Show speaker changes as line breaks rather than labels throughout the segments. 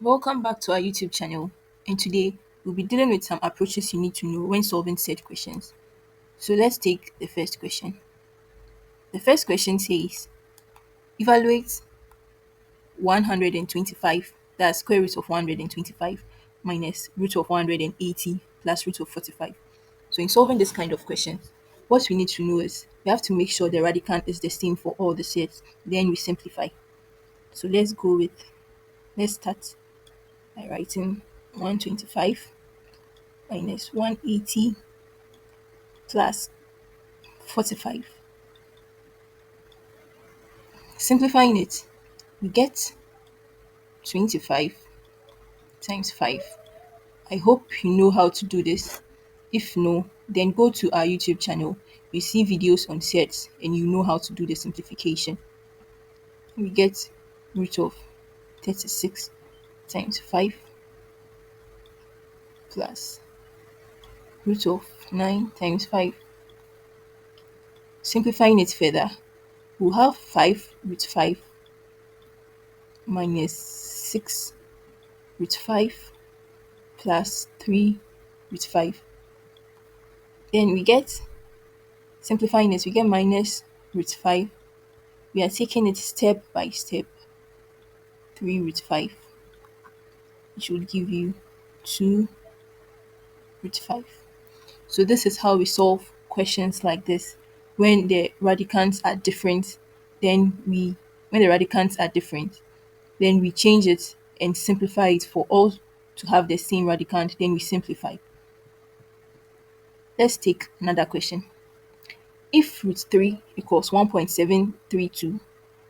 Welcome back to our YouTube channel, and today we'll be dealing with some approaches you need to know when solving set questions. So let's take the first question. The first question says, evaluate 125, that's square root of 125 minus root of 180 plus root of 45. So in solving this kind of question, what we need to know is we have to make sure the radicand is the same for all the sets, then we simplify. So let's start by writing 125 minus 180 plus 45. Simplifying it, we get 25 times 5. I hope you know how to do this. If no, then go to our YouTube channel. You see videos on sets and you know how to do the simplification. We get root of 36 times 5 plus root of 9 times 5. Simplifying it further, we'll have 5 root 5 minus 6 root 5 plus 3 root 5. Then we get, simplifying it, we get minus root 5. We are taking it step by step. 3 root 5, which would give you 2 root 5. So this is how we solve questions like this. When the radicands are different, when the radicands are different, then we change it and simplify it for all to have the same radicand, then we simplify. Let's take another question. If root 3 equals 1.732,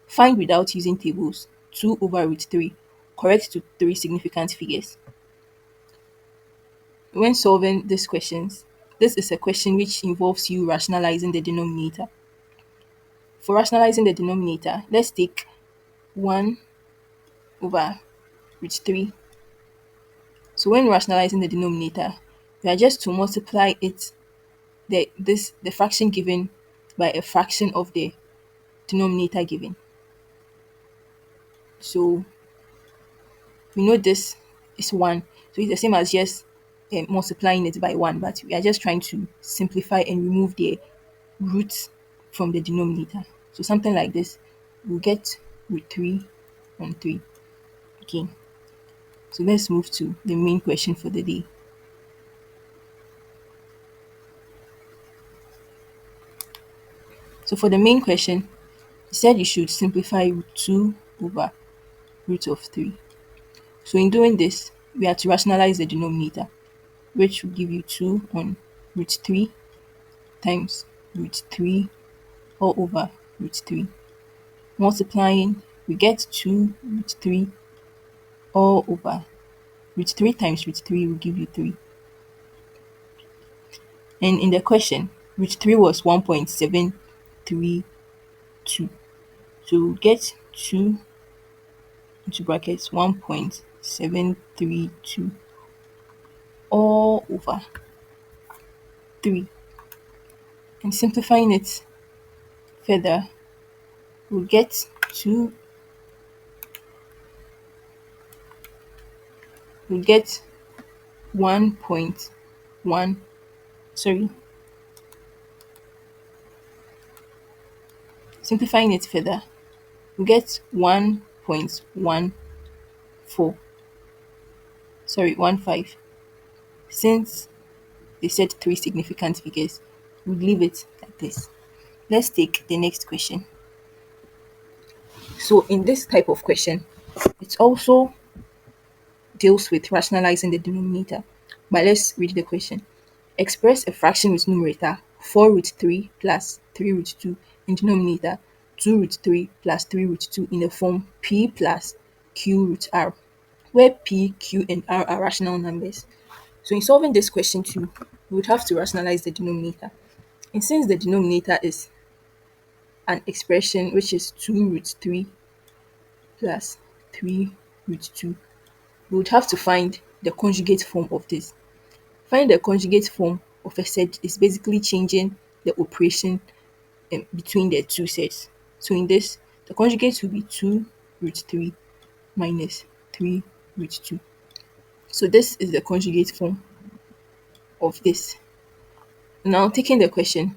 find without using tables 2 over root 3, correct to 3 significant figures. When solving these questions, this is a question which involves you rationalizing the denominator. For rationalizing the denominator, let's take 1 over root 3. So when rationalizing the denominator, we are just to multiply the fraction given by a fraction of the denominator given. So we know this is 1. So it's the same as just multiplying it by 1, but we are just trying to simplify and remove the roots from the denominator. So something like this, we'll get root 3 on 3. Okay, so let's move to the main question for the day. So for the main question, it said you should simplify root 2 over root of 3. So in doing this, we have to rationalize the denominator, which will give you 2 on root 3 times root 3 all over root 3. Multiplying, we get 2 root 3 all over root 3 times root 3 will give you 3. And in the question, root 3 was 1.732. So we get 2 into brackets 1.732 all over 3. And simplifying it further, we'll get 2, we'll get 1.1, sorry, simplifying it further, we get 1.14, sorry, 15. Since they said 3 significant figures, we'll leave it like this. Let's take the next question. So in this type of question, it also deals with rationalizing the denominator. But let's read the question. Express a fraction with numerator 4 root 3 plus 3 root 2 in denominator 2 root 3 plus 3 root 2 in the form p plus q root r, where p, q, and r are rational numbers. So in solving this question too, we would have to rationalize the denominator. And since the denominator is an expression which is 2 root 3 plus 3 root 2, we would have to find the conjugate form of this. Find the conjugate form of a set is basically changing the operation between the two sets. So in this, the conjugate will be 2 root 3 minus 3 root 2. So this is the conjugate form of this. Now, taking the question,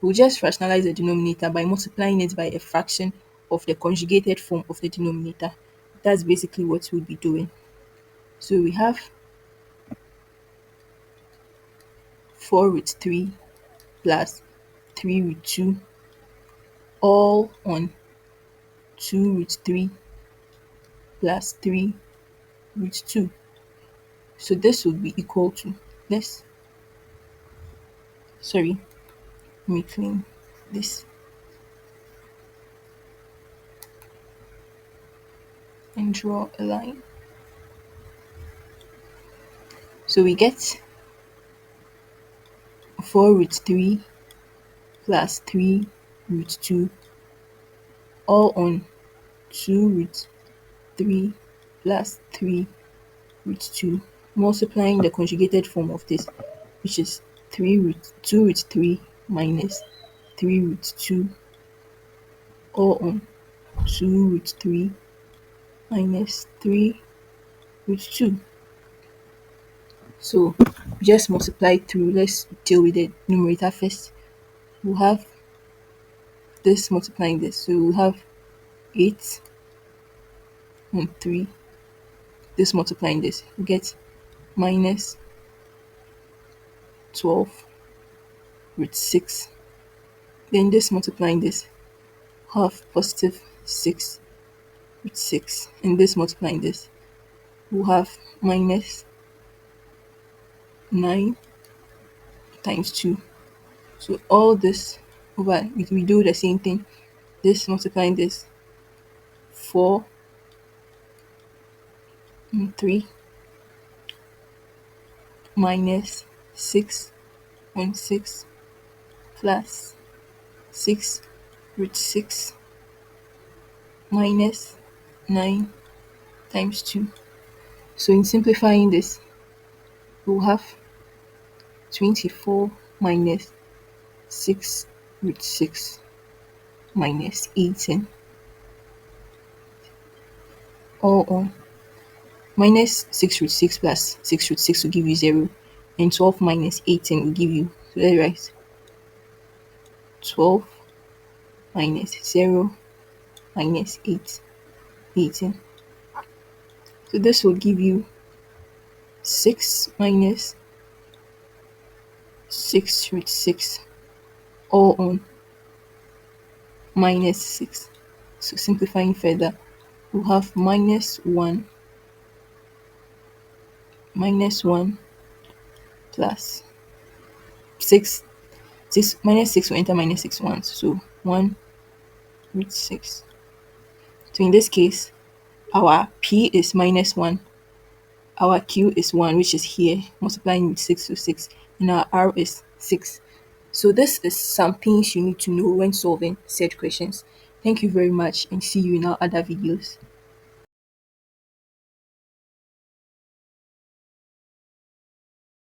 we'll just rationalize the denominator by multiplying it by a fraction of the conjugated form of the denominator. That's basically what we'll be doing. So we have 4 root 3 plus 3 root 2 all on 2 root 3 plus 3 root 2. So this would be equal to, let's, sorry, let me clean this and draw a line. So we get 4 root 3 plus 3 root 2 all on 2 root 3 plus 3 root 2, multiplying the conjugated form of this, which is 2 root 3 minus 3 root 2 all on 2 root 3 minus 3 root 2. So just multiply through. Let's deal with the numerator first. We'll have this multiplying this. So we'll have 8 on 3. This multiplying this. We get minus 12 root 6. Then this multiplying this. Have positive 6 root 6. And this multiplying this. We'll have minus 9 times 2. So all this over, we do the same thing. This multiplying this. 4 and 3 minus 6 and 6 plus 6 root 6 minus 9 times 2. So in simplifying this, we'll have 24 minus 6 root 6 minus 18 all on minus 6 root 6 plus 6 root 6 will give you 0, and 12 minus 18 will give you, so let's write 12 minus 0 minus 18. So this will give you 6 minus 6 root 6 all on minus 6. So simplifying further, we'll have minus 1 plus 6. 6 minus 6 will enter minus 6 once. So 1 root 6. So in this case, our P is minus 1. Our Q is 1, which is here, multiplying with 6 to 6. And our R is 6. So this is some things you need to know when solving said questions. Thank you very much and see you in our other videos.